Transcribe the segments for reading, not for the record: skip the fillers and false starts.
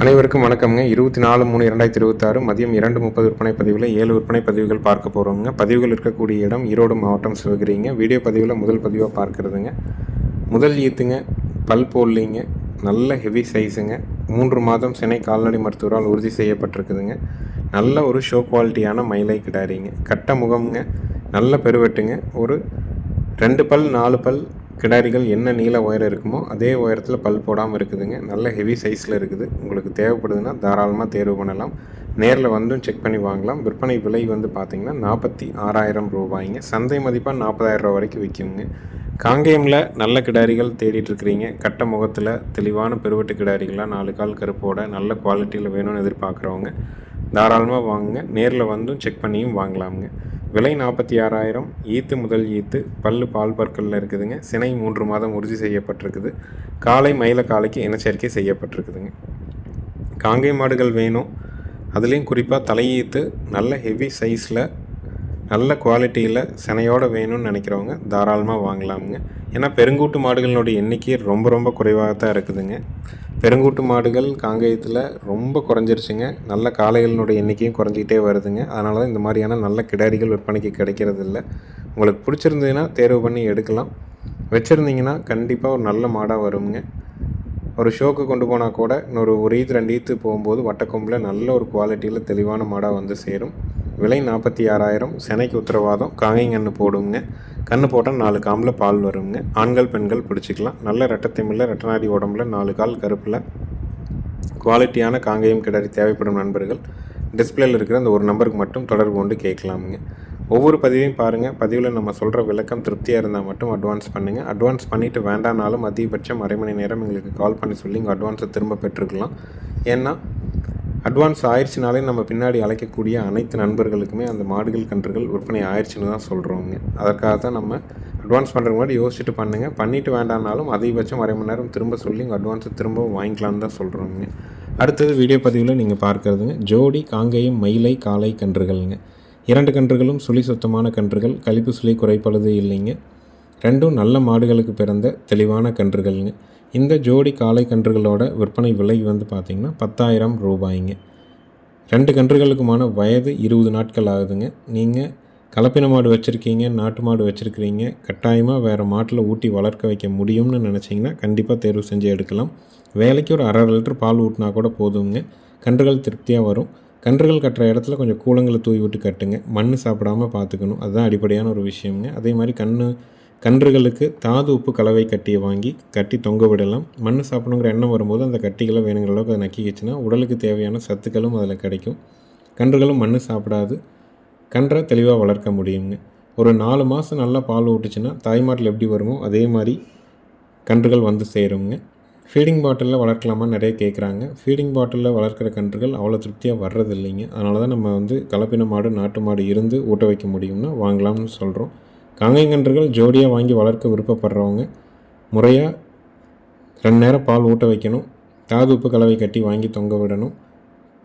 அனைவருக்கும் வணக்கம்ங்க. 24/3/2026 மதியம் 2:30 விற்பனை பதிவில் 7 விற்பனை பதிவுகள் பார்க்க போகிறோங்க. பதிவுகள் இருக்கக்கூடிய இடம் ஈரோடு மாவட்டம் சிவகிரிங்க. வீடியோ பதிவில் முதல் பதிவாக பார்க்குறதுங்க. முதல் ஈத்துங்க, பல் போடலிங்க, நல்ல ஹெவி சைஸுங்க, 3 மாதம் சினை கால்நடை மருத்துவரால் உறுதி செய்யப்பட்டிருக்குதுங்க. நல்ல ஒரு ஷோ குவாலிட்டியான மயிலை கிடாரிங்க. கட்ட முகம்ங்க, நல்ல பெருவெட்டுங்க. ஒரு 2 பல் 4 பல் கிடாரிகள் என்ன நீள உயரம் இருக்குமோ அதே உயரத்தில் பல் போடாமல் இருக்குதுங்க. நல்ல ஹெவி சைஸில் இருக்குது. உங்களுக்கு தேவைப்படுதுன்னா தாராளமாக தேர்வு பண்ணலாம். நேரில் வந்தும் செக் பண்ணி வாங்கலாம். விற்பனை விலை வந்து பார்த்திங்கன்னா 46,000 ரூபாய்ங்க. சந்தை மதிப்பாக 40,000 ரூபா வரைக்கும் விற்குங்க. காங்கேயமில் நல்ல கிடாரிகள் தேடிட்டுருக்கிறீங்க. கட்ட முகத்தில் தெளிவான பெருவெட்டு கிடாரிகளாக 4 கால் கருப்போட நல்ல குவாலிட்டியில் வேணும்னு எதிர்பார்க்குறவங்க தாராளமாக வாங்குங்க. நேரில் வந்தும் செக் பண்ணியும் வாங்கலாமுங்க. விலை 46,000. ஈத்து முதல் ஈத்து, பல்லு பால் பற்களில் இருக்குதுங்க. சினை 3 மாதம் உறுதி செய்யப்பட்டிருக்குது. காலை மயில காலைக்கு இனச்சேர்க்கை செய்யப்பட்டிருக்குதுங்க. காங்கை மாடுகள் வேணும், அதுலேயும் குறிப்பாக தலையீத்து நல்ல ஹெவி சைஸில் நல்ல குவாலிட்டியில் சினையோடு வேணும்னு நினைக்கிறவங்க தாராளமாக வாங்கலாமுங்க. ஏன்னா பெருங்கூட்டு மாடுகளினுடைய எண்ணிக்கை ரொம்ப குறைவாக தான் இருக்குதுங்க. பெருங்கூட்டு மாடுகள் காங்கேயத்தில் ரொம்ப குறைஞ்சிருச்சுங்க. நல்ல காளைகளினுடைய எண்ணிக்கையும் குறைஞ்சிக்கிட்டே வருதுங்க. அதனால தான் இந்த மாதிரியான நல்ல கிடாரிகள் விற்பனைக்கு கிடைக்கிறது இல்லை. உங்களுக்கு பிடிச்சிருந்ததுன்னா தேர்வு பண்ணி எடுக்கலாம். வச்சுருந்தீங்கன்னா கண்டிப்பாக ஒரு நல்ல மாடாக வருங்க. ஒரு ஷோக்கு கொண்டு போனால் கூட இன்னொரு ஈத்து 2 ஈத்து போகும்போது வட்டக்கொம்பில் நல்ல ஒரு குவாலிட்டியில் தெளிவான மாடாக வந்து சேரும். விலை 46,000. சினைக்கு உத்தரவாதம். காங்கைங்கன்று போடுங்க. கன்று போட்டால் 4 காம்பில் பால் வருங்க. ஆண்கள் பெண்கள் பிடிச்சிக்கலாம். நல்ல ரெட்டத்திமில்ல ரெட்டநாடி உடம்புல 4 கால் கருப்பில் குவாலிட்டியான காங்கேயம் கிடாரி தேவைப்படும் நண்பர்கள் டிஸ்பிளேயில் இருக்கிற அந்த ஒரு நம்பருக்கு மட்டும் தொடர்பு கொண்டு கேட்கலாமுங்க. ஒவ்வொரு பதிவையும் பாருங்கள். பதிவில் நம்ம சொல்கிற விளக்கம் திருப்தியாக இருந்தால் மட்டும் அட்வான்ஸ் பண்ணுங்கள். அட்வான்ஸ் பண்ணிவிட்டு வேண்டானாலும் அதிகபட்சம் அரை மணி நேரம் எங்களுக்கு கால் பண்ணி சொல்லி உங்கள் அட்வான்ஸை திரும்ப பெற்றுக்கலாம். ஏன்னா அட்வான்ஸ் ஆயிடுச்சுனாலே நம்ம பின்னாடி அழைக்கக்கூடிய அனைத்து நண்பர்களுக்குமே அந்த மாடுகள் கன்றுகள் விற்பனை ஆயிடுச்சுன்னு தான் சொல்கிறோங்க. அதற்காக தான் நம்ம அட்வான்ஸ் பண்ணுற முன்னாடி யோசிச்சுட்டு பண்ணுங்கள். பண்ணிவிட்டு வேண்டானாலும் அதிகபட்சம் அரை மணி நேரம் திரும்ப சொல்லி உங்கள் அட்வான்ஸை திரும்பவும் வாங்கிக்கலான்னு தான் சொல்கிறோங்க. அடுத்தது வீடியோ பதிவில் நீங்கள் பார்க்குறதுங்க ஜோடி காங்கேயம் மயிலை காளை கன்றுகள்ங்க. 2 கன்றுகளும் சுழி சுத்தமான கன்றுகள். கழிப்பு சுழி குறைப்பழுது இல்லைங்க. 2ம் நல்ல மாடுகளுக்கு பிறந்த தெளிவான கன்றுகள்ங்க. இந்த ஜோடி காளை கன்றுகளோட விற்பனை விலை வந்து பார்த்திங்கன்னா 10,000 ரூபாய்ங்க. 2 கன்றுகளுக்குமான வயது 20 நாட்கள் ஆகுதுங்க. நீங்கள் கலப்பின மாடு வச்சுருக்கீங்க, நாட்டு மாடு வச்சுருக்கிறீங்க, கட்டாயமாக வேறு மாட்டில் ஊட்டி வளர்க்க வைக்க முடியும்னு நினச்சிங்கன்னா கண்டிப்பாக தேர்வு செஞ்சு எடுக்கலாம். வேலைக்கு ஒரு 1/2 லிட்டர் பால் ஊட்டினா கூட போதுங்க. கன்றுகள் திருப்தியாக வரும். கன்றுகள் கட்டுற இடத்துல கொஞ்சம் கூலங்களை தூவி விட்டு கட்டுங்க. மண் சாப்பிடாமல் பார்த்துக்கணும். அதுதான் அடிப்படையான ஒரு விஷயங்க. அதே மாதிரி கன்றுகளுக்கு தாது உப்பு கலவை கட்டியை வாங்கி கட்டி தொங்க விடலாம். மண் சாப்பிடணுங்கிற எண்ணம் வரும்போது அந்த கட்டிகளை வேணுங்கிற அளவுக்கு அதை நக்கிக்கிச்சுன்னா உடலுக்கு தேவையான சத்துக்களும் அதில் கிடைக்கும். கன்றுகளும் மண் சாப்பிடாது. கன்றை தெளிவாக வளர்க்க முடியுங்க. ஒரு 4 மாதம் நல்லா பால் ஊட்டுச்சுன்னா தாய்மாட்டில் எப்படி வருமோ அதே மாதிரி கன்றுகள் வந்து சேருங்க. ஃபீடிங் பாட்டிலில் வளர்க்கலாமான்னு நிறைய கேட்குறாங்க. ஃபீடிங் பாட்டிலில் வளர்க்குற கன்றுகள் அவ்வளோ திருப்தியாக வர்றது இல்லைங்க. அதனால தான் நம்ம கலப்பின மாடு நாட்டு மாடு இருந்து ஊட்ட வைக்க முடியும்னா வாங்கலாம்னு சொல்கிறோம். காங்கைங்கன்றுகள் ஜோடியாக வாங்கி வளர்க்க விருப்பப்படுறவங்க முறையாக 2 நேரம் பால் ஊட்ட வைக்கணும். தாது உப்பு கலவை கட்டி வாங்கி தொங்க விடணும்.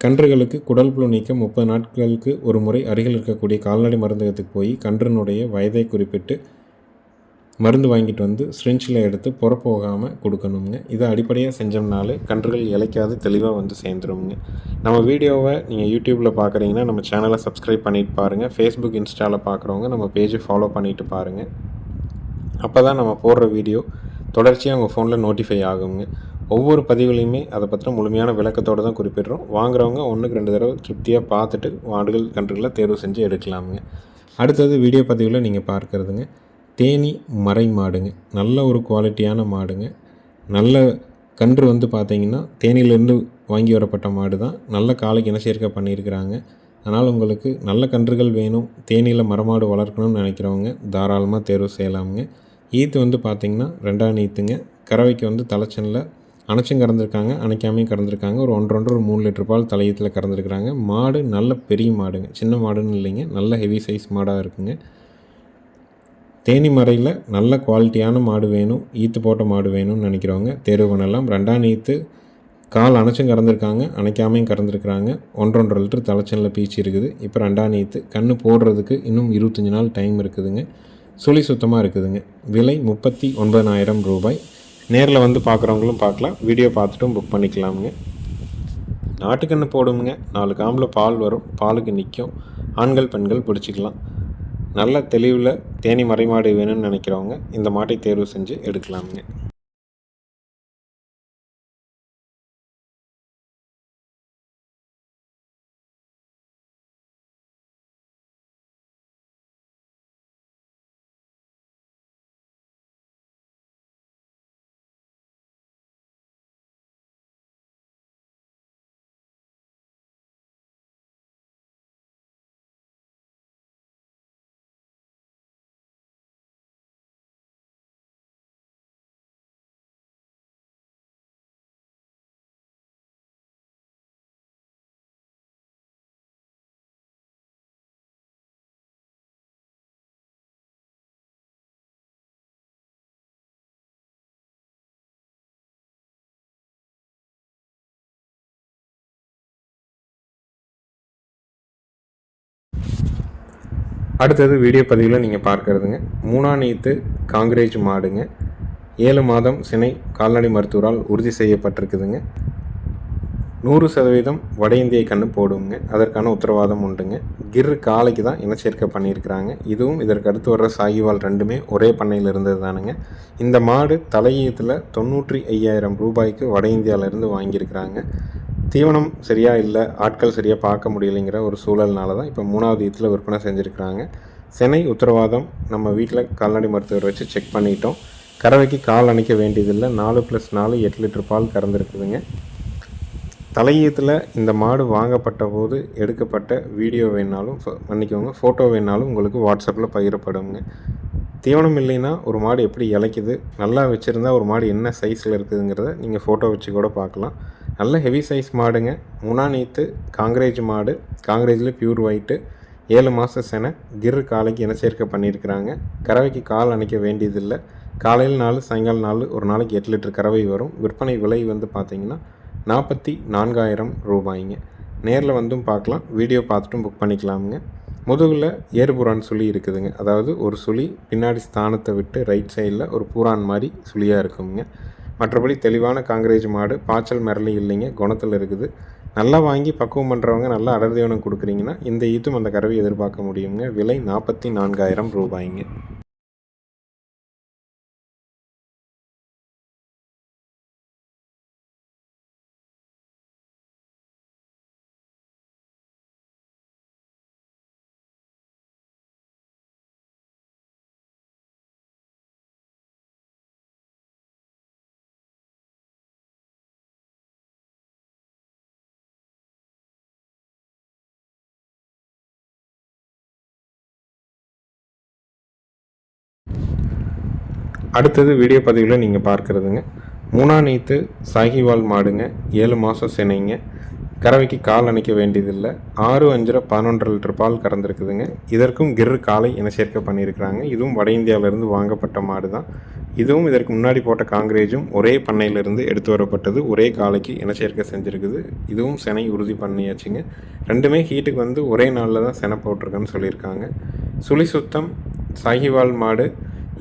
கன்றுகளுக்கு குடல் புழு நீக்கம் 30 நாட்களுக்கு ஒரு முறை அருகில் இருக்கக்கூடிய கால்நடை மருந்தகத்துக்கு போய் கன்றினுடைய வயதை குறிப்பிட்டு மருந்து வாங்கிட்டு வந்து ஸ்ட்ரிஞ்சில் எடுத்து புறப்போகாமல் கொடுக்கணுங்க. இதை அடிப்படையாக செஞ்சோம்னாலே கன்றுகள் இலைக்காது தெளிவாக வந்து சேர்ந்துருங்க. நம்ம வீடியோவை நீங்கள் யூடியூப்பில் பார்க்குறீங்கன்னா நம்ம சேனலை சப்ஸ்கிரைப் பண்ணிட்டு பாருங்கள். ஃபேஸ்புக் இன்ஸ்டாவில் பார்க்குறவங்க நம்ம பேஜை ஃபாலோ பண்ணிவிட்டு பாருங்கள். அப்போ தான் நம்ம போடுற வீடியோ தொடர்ச்சியாக உங்கள் ஃபோனில் நோட்டிஃபை ஆகுங்க. ஒவ்வொரு பதிவுலையுமே அதை பற்றின முழுமையான விளக்கத்தோடு தான் குறிப்பிடுறோம். வாங்குறவங்க 1க்கு 2 தடவை திருப்தியாக பார்த்துட்டு மாடுகள் கன்றுகளை தேர்வு செஞ்சு எடுக்கலாமுங்க. அடுத்தது வீடியோ பதிவில் நீங்கள் பார்க்குறதுங்க தேனி மறை மாடுங்க. நல்ல ஒரு குவாலிட்டியான மாடுங்க. நல்ல கன்று வந்து பார்த்திங்கன்னா தேனியிலேருந்து வாங்கி வரப்பட்ட மாடு தான். நல்ல காலைக்கு இனச்சேர்க்கை பண்ணியிருக்கிறாங்க. அதனால் உங்களுக்கு நல்ல கன்றுகள் வேணும், தேனியில் மரமாடு வளர்க்கணும்னு நினைக்கிறவங்க தாராளமாக தேர்வு செய்யலாமுங்க. ஈத்து வந்து பார்த்திங்கன்னா 2ஆம் ஈத்துங்க. கறவைக்கு தலைச்சனில் அணைச்சும் கறந்துருக்காங்க, அணைக்காமையும் கறந்துருக்காங்க. ஒரு 3 லிட்டர் பால் தலையீத்தில் கறந்துருக்குறாங்க. மாடு நல்ல பெரிய மாடுங்க, சின்ன மாடுன்னு இல்லைங்க. நல்ல ஹெவி சைஸ் மாடாக இருக்குங்க. தேனி மறையில் நல்ல குவாலிட்டியான மாடு வேணும், ஈத்து போட்ட மாடு வேணும்னு நினைக்கிறவங்க தேர்வு பண்ணலாம். 2ஆம் ஈத்து கால் அணைச்சும் கறந்துருக்காங்க, அணைக்காமையும் கறந்துருக்குறாங்க. 1.5 லிட்டர் தலைச்சனில் பீச்சு இருக்குது. இப்போ 2ஆம் ஈத்து கன்று போடுறதுக்கு இன்னும் 25 நாள் டைம் இருக்குதுங்க. சுழி சுத்தமாக இருக்குதுங்க. விலை 39,000 ரூபாய். நேரில் வந்து பார்க்குறவங்களும் பார்க்கலாம், வீடியோ பார்த்துட்டும் புக் பண்ணிக்கலாமுங்க. நாட்டுக்கன்று போடுங்க. 4 காம்பில் பால் வரும். பாலுக்கு நிற்கும். ஆண்கள் பெண்கள் பிடிச்சிக்கலாம். நல்ல தெளிவில் தேனி மறைமாடு வேணும்னு நினைக்கிறவங்க இந்த மாட்டை தேர்வு செஞ்சு எடுக்கலாமுங்க. அடுத்தது வீடியோ பதிவில் நீங்கள் பார்க்குறதுங்க 3ஆம் நீத்து காங்கிரேஜ் மாடுங்க. 7 மாதம் சினை கால்நடை மருத்துவரால் உறுதி செய்யப்பட்டிருக்குதுங்க. 100% வட இந்திய கன்று போடுங்க. அதற்கான உத்தரவாதம் உண்டுங்க. கிர் காலைக்கு தான் இனச்சேர்க்கை பண்ணியிருக்கிறாங்க. இதுவும் இதற்கு அடுத்து வர்ற சாகிவால் ரெண்டுமே ஒரே பண்ணையில் இருந்தது தானுங்க. இந்த மாடு தலையீத்தில் 95,000 ரூபாய்க்கு வட இந்தியாவிலேருந்து வாங்கியிருக்கிறாங்க. தீவனம் சரியாக இல்லை, ஆட்கள் சரியாக பார்க்க முடியலைங்கிற ஒரு சூழல்னால தான் இப்போ 3ஆவது ஈத்தில் விற்பனை செஞ்சுருக்கிறாங்க. சினை உத்தரவாதம் நம்ம வீட்டில் கால்நடை மருத்துவர் வச்சு செக் பண்ணிட்டோம். கறவைக்கு கால் அணைக்க வேண்டியதில்லை. 4+4 8 லிட்டர் பால் கறந்துருக்குதுங்க. தலையீத்தில் இந்த மாடு வாங்கப்பட்ட போது எடுக்கப்பட்ட வீடியோ வேணாலும் மன்னிக்கோங்க ஃபோட்டோ வேணாலும் உங்களுக்கு வாட்ஸ்அப்பில் பகிரப்படுங்க. தீவனம் இல்லைன்னா ஒரு மாடு எப்படி இளைக்குது, நல்லா வச்சுருந்தா ஒரு மாடு என்ன சைஸில் இருக்குதுங்கிறத நீங்கள் ஃபோட்டோ வச்சு கூட பார்க்கலாம். நல்ல ஹெவி சைஸ் மாடுங்க. 3ஆம் நீத்து காங்கிரேஜ் மாடு. காங்கிரேஜில் பியூர் ஒயிட்டு. 7 மாத செனை. கிர் காலைக்கு இனச்சேர்க்கை பண்ணியிருக்கிறாங்க. கறவைக்கு கால் அணைக்க வேண்டியதில்லை. காலையில் 4 சாயங்காலம் 4 ஒரு நாளைக்கு 8 லிட்டர் கறவை வரும். விற்பனை விலை வந்து பார்த்திங்கன்னா 44,000 ரூபாய்ங்க. நேரில் வந்தும் பார்க்கலாம், வீடியோ பார்த்துட்டும் புக் பண்ணிக்கலாமுங்க. முதுகில் ஏறுபுறான் சுழி இருக்குதுங்க. அதாவது ஒரு சுழி பின்னாடி ஸ்தானத்தை விட்டு ரைட் சைடில் ஒரு பூரான் மாதிரி சுழியாக இருக்குங்க. மற்றபடி தெளிவான காங்கிரேஜ் மாடு. பாய்ச்சல் மிரளி இல்லைங்க, குணத்தில் இருக்குது. நல்லா வாங்கி பக்குவம் பண்ணுறவங்க நல்லா அடர்தீவனம் கொடுக்குறீங்கன்னா இந்த ஈத்தும் அந்த கறவை எதிர்பார்க்க முடியுங்க. விலை 44,000 ரூபாய்ங்க. அடுத்தது வீடியோ பதிவில் நீங்கள் பார்க்குறதுங்க 3ஆம் நீத்து சாகிவால் மாடுங்க. 7 மாதம் சினைங்க. கறவைக்கு கால் அணைக்க வேண்டியதில்லை. 6 5 11 லிட்டர் பால் கறந்துருக்குதுங்க. இதற்கும் கிர் காலை இனச்சேர்க்கை பண்ணியிருக்கிறாங்க. இதுவும் வட இந்தியாவிலேருந்து வாங்கப்பட்ட மாடு தான். இதுவும் இதற்கு முன்னாடி போட்ட காங்கிரேஜும் ஒரே பண்ணையிலிருந்து எடுத்து வரப்பட்டது. ஒரே காலைக்கு இனச்சேர்க்கை செஞ்சுருக்குது. இதுவும் சினை உறுதி பண்ணியாச்சுங்க. ரெண்டுமே ஹீட்டுக்கு வந்து ஒரே நாளில் தான் சினை போட்டிருக்குன்னு சொல்லியிருக்காங்க. சுழி சுத்தம் சாகிவால் மாடு.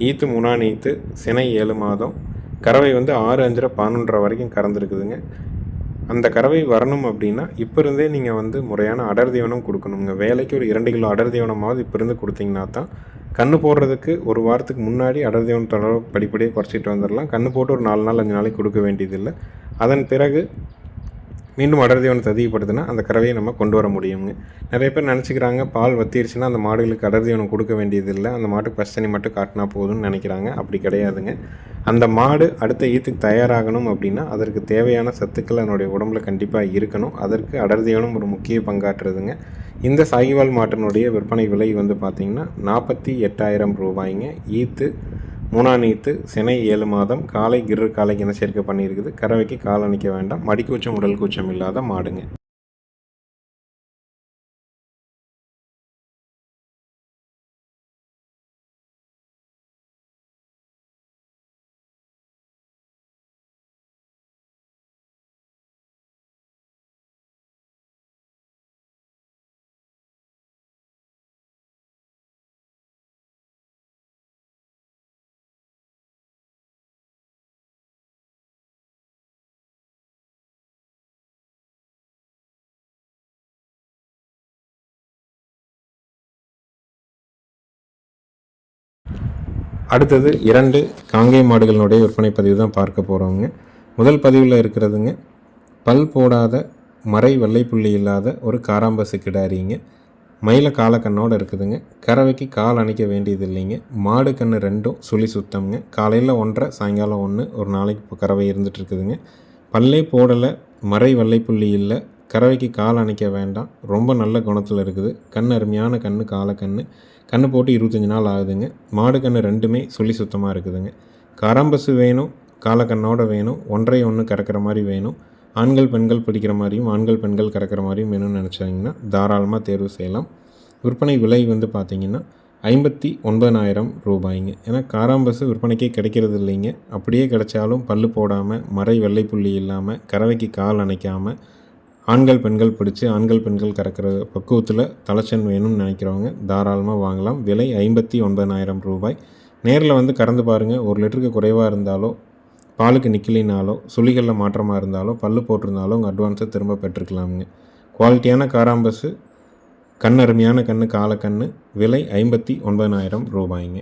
ஈத்து 3ஆம் நீத்து சினை 7 மாதம். கறவை வந்து 6 5 11 வரைக்கும் கறந்துருக்குதுங்க. அந்த கறவை வரணும் அப்படின்னா இப்போ இருந்தே நீங்கள் வந்து முறையான அடர் தீவனம் கொடுக்கணுங்க. வேலைக்கு ஒரு 2 கிலோ அடர் தீவனமாவது இப்போ இருந்து கொடுத்தீங்கன்னா தான் கன்று போடுறதுக்கு ஒரு வாரத்துக்கு முன்னாடி அடர் தீவனத்தோட படிப்படியாக குறைச்சிட்டு வந்துடலாம். கன்று போட்டு ஒரு 4 நாள் 5 நாளைக்கு கொடுக்க வேண்டியதில்லை. அதன் பிறகு மீண்டும் அடர் தீவனத்தை அதிகப்படுத்தினா அந்த கறவையை நம்ம கொண்டு வர முடியுங்க. நிறைய பேர் நினச்சிக்கிறாங்க பால் வத்திருச்சுன்னா அந்த மாடுகளுக்கு அடர் தீவனம் கொடுக்க வேண்டியதில்லை, அந்த மாட்டுக்கு பச்சனி மட்டும் காட்டினா போதும்னு நினைக்கிறாங்க. அப்படி கிடையாதுங்க. அந்த மாடு அடுத்த ஈத்துக்கு தயாராகணும் அப்படின்னா அதற்கு தேவையான சத்துக்கள் அதனுடைய உடம்புல கண்டிப்பாக இருக்கணும். அதற்கு அடர் தீவனம் ஒரு முக்கிய பங்காற்றுதுங்க. இந்த சாகிவால் மாட்டினுடைய விற்பனை விலை வந்து பார்த்திங்கன்னா 48,000 ரூபாய்ங்க. ஈத்து 3ஆம் நீத்து சினை 7 மாதம். காலை கிர்ரு காலைக்கு இனச்சேர்க்கை பண்ணியிருக்குது. கறவைக்கு கால் அணைக்க வேண்டாம். மடிக்கூச்சம் உடல் கூச்சம் இல்லாத மாடுங்க. அடுத்தது 2 காங்கேய மாடுகளினுடைய விற்பனை பதிவு தான் பார்க்க போகிறோங்க. முதல் பதிவில் இருக்கிறதுங்க பல் போடாத மறை வெள்ளைப்புள்ளி இல்லாத ஒரு காராம்பசு கிடாரிங்க. மயில காலக்கண்ணோடு இருக்குதுங்க. கறவைக்கு கால் அணைக்க வேண்டியது இல்லைங்க. மாடு கன்று ரெண்டும் சுழி சுத்தம்ங்க. காலையில் 1.5 சாயங்காலம் 1 ஒரு நாளைக்கு இப்போ கறவை இருந்துகிட்ருக்குதுங்க. பல்லே போடலை, மறை வெள்ளைப்புள்ளி இல்லை, கறவைக்கு கால் அணைக்க வேண்டாம், ரொம்ப நல்ல குணத்தில் இருக்குது. கண் அருமையான கன்று, காலக்கன்று. கன்று போட்டு 25 நாள் ஆகுதுங்க. மாடு கன்று ரெண்டுமே சுழி சுத்தமாக இருக்குதுங்க. காராம்பசு வேணும், காலக்கண்ணோடு வேணும், 1.5 கறக்கிற மாதிரி வேணும், ஆண்கள் பெண்கள் பிடிக்கிற மாதிரியும் ஆண்கள் பெண்கள் கறக்கிற மாதிரியும் வேணும்னு நினச்சாங்கன்னா தாராளமாக தேர்வு செய்யலாம். விற்பனை விலை வந்து பார்த்திங்கன்னா 59,000 ரூபாய்ங்க. ஏன்னா காராம்பசு விற்பனைக்கே கிடைக்கிறது இல்லைங்க. அப்படியே கிடைச்சாலும் பல்லு போடாமல், மறை வெள்ளைப்புள்ளி இல்லாமல், கறவைக்கு கால் அணைக்காமல், ஆண்கள் பெண்கள் பிடிச்சி ஆண்கள் பெண்கள் கறக்கிற பக்குவத்தில் தலைச்சன் வேணும்னு நினைக்கிறவங்க தாராளமாக வாங்கலாம். விலை 59,000 ரூபாய். நேரில் வந்து கறந்து பாருங்கள். 1 லிட்டருக்கு குறைவாக இருந்தாலோ, பாலுக்கு நிற்கலினாலோ, சுழிகளில் மாற்றமாக இருந்தாலோ, பல்லு போட்டிருந்தாலோ உங்கள் அட்வான்ஸை திரும்ப பெற்றுக்கலாமுங்க. குவாலிட்டியான காராம்பசு, கண் அருமையான கன்று, காலக்கன்று. விலை 59,000 ரூபாய்ங்க.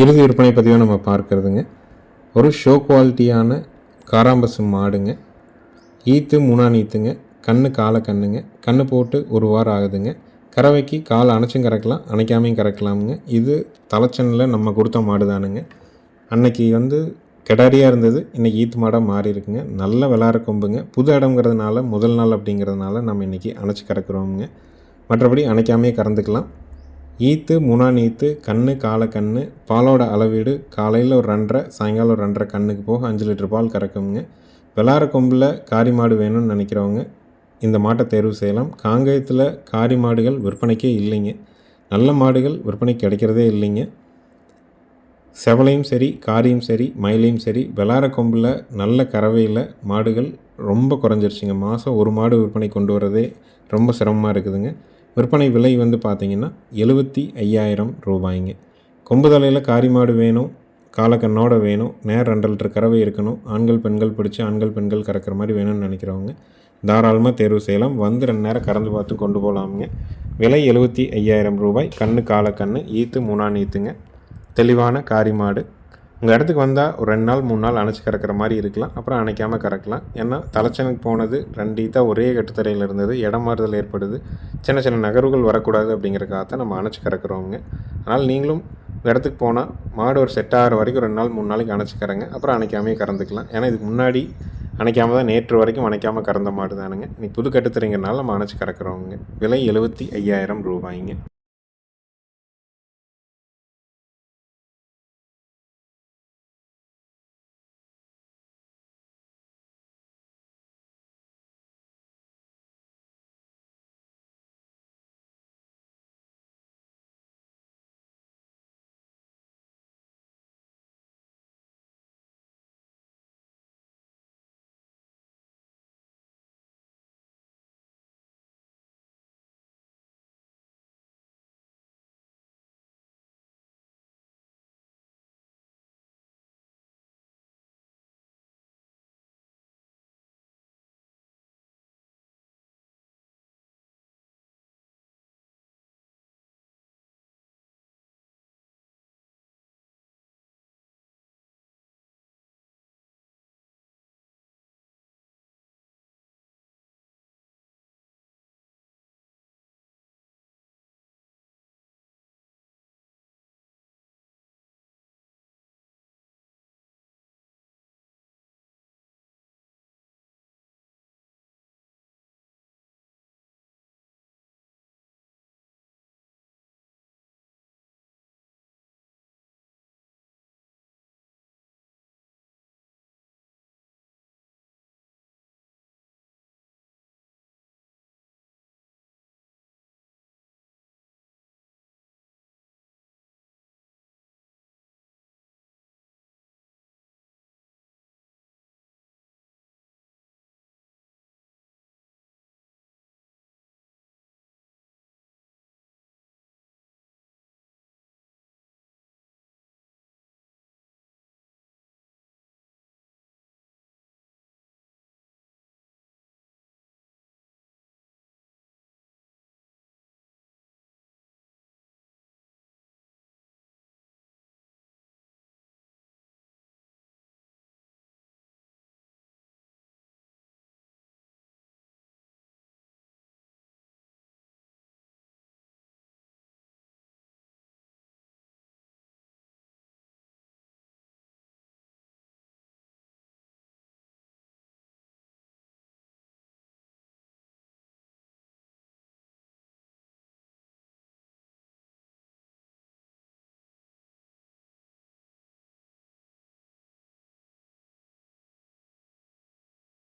இறுதி விற்பனை பதிவாக நம்ம பார்க்குறதுங்க ஒரு ஷோ குவாலிட்டியான காராம்பசு மாடுங்க. ஈத்து 3ஆம் ஈத்துங்க. கண்ணு காலை கண்ணுங்க. கண்ணு போட்டு 1 வாரம் ஆகுதுங்க. கறவைக்கு காலை அணைச்சும் கறக்கலாம், அணைக்காமையும் கறக்கலாமுங்க. இது தலைச்சனில் நம்ம கொடுத்த மாடு தானுங்க. அன்னைக்கு கிடாரியாக இருந்தது, இன்றைக்கி ஈத்து மாடாக மாறி இருக்குங்க. நல்ல விளாட கொம்புங்க. புது இடம்ங்கிறதுனால முதல் நாள் அப்படிங்கிறதுனால நம்ம இன்றைக்கி அணைச்சி கறக்குறோமுங்க. மற்றபடி அணைக்காமையே கறந்துக்கலாம். ஈத்து 3ஆம் ஈத்து, கண்ணு காலை கண்ணு. பாலோட அளவீடு காலையில் ஒரு 2.5, சாயங்காலம் ஒரு 2.5 கண்ணுக்கு போக 5 லிட்டர் பால் கறக்குங்க. விளாட கொம்பில் காரி மாடு வேணும்னு நினைக்கிறவங்க இந்த மாட்டை தேர்வு செய்யலாம். காங்கேயத்தில் காரி மாடுகள் விற்பனைக்கே இல்லைங்க. நல்ல மாடுகள் விற்பனைக்கு கிடைக்கிறதே இல்லைங்க. செவலையும் சரி, காரியும் சரி, மயிலையும் சரி, விளாட கொம்பில் நல்ல கறவையில் மாடுகள் ரொம்ப குறைஞ்சிருச்சுங்க. மாதம் ஒரு மாடு விற்பனை கொண்டு வரதே ரொம்ப சிரமமாக இருக்குதுங்க. விற்பனை விலை பார்த்திங்கன்னா 75,000 ரூபாய்ங்க. கொம்பு தலையில் காரி மாடு வேணும், காலக்கண்ணோட வேணும், நேரம் 2 லிட்டர் கறவை இருக்கணும், ஆண்கள் பெண்கள் பிடிச்சி ஆண்கள் பெண்கள் கறக்கிற மாதிரி வேணும்னு நினைக்கிறவங்க தாராளமாக தேர்வு செய்யலாம். 2 நேரம் கறந்து பார்த்து கொண்டு போகலாமுங்க. விலை 75,000 ரூபாய். கண்ணு காலக்கண்ணு. ஈத்து 3ஆம் ஈத்துங்க. தெளிவான காரி மாடு. உங்கள் இடத்துக்கு வந்தால் ஒரு 2 நாள் 3 நாள் அணைச்சி கறக்கிற மாதிரி இருக்கலாம். அப்புறம் அணைக்காமல் கறக்கலாம். ஏன்னா தலைச்சனுக்கு போனது 2 ஈத்தா ஒரே கட்டுத்தரையில் இருந்தது. இடம் மாறுதல் ஏற்படுது. சின்ன சின்ன நகர்வுகள் வரக்கூடாது அப்படிங்கிறக்காக நம்ம அணைச்சி கறக்குறோங்க. அதனால் நீங்களும் உங்கள் இடத்துக்கு போனால் மாடு ஒரு செட் ஆகிற வரைக்கும் 2 நாள் 3 நாளைக்கு அணைச்சி கறங்க. அப்புறம் அணைக்காமையே கறந்துக்கலாம். ஏன்னா இதுக்கு முன்னாடி அணைக்காமல் தான், நேற்று வரைக்கும் அணைக்காமல் கறந்த மாடு தானுங்க. இன்றைக்கி புது கட்டுத்தரைங்கிறனால நம்ம அணைச்சி கறக்குறோங்க. விலை 75,000 ரூபாய்ங்க.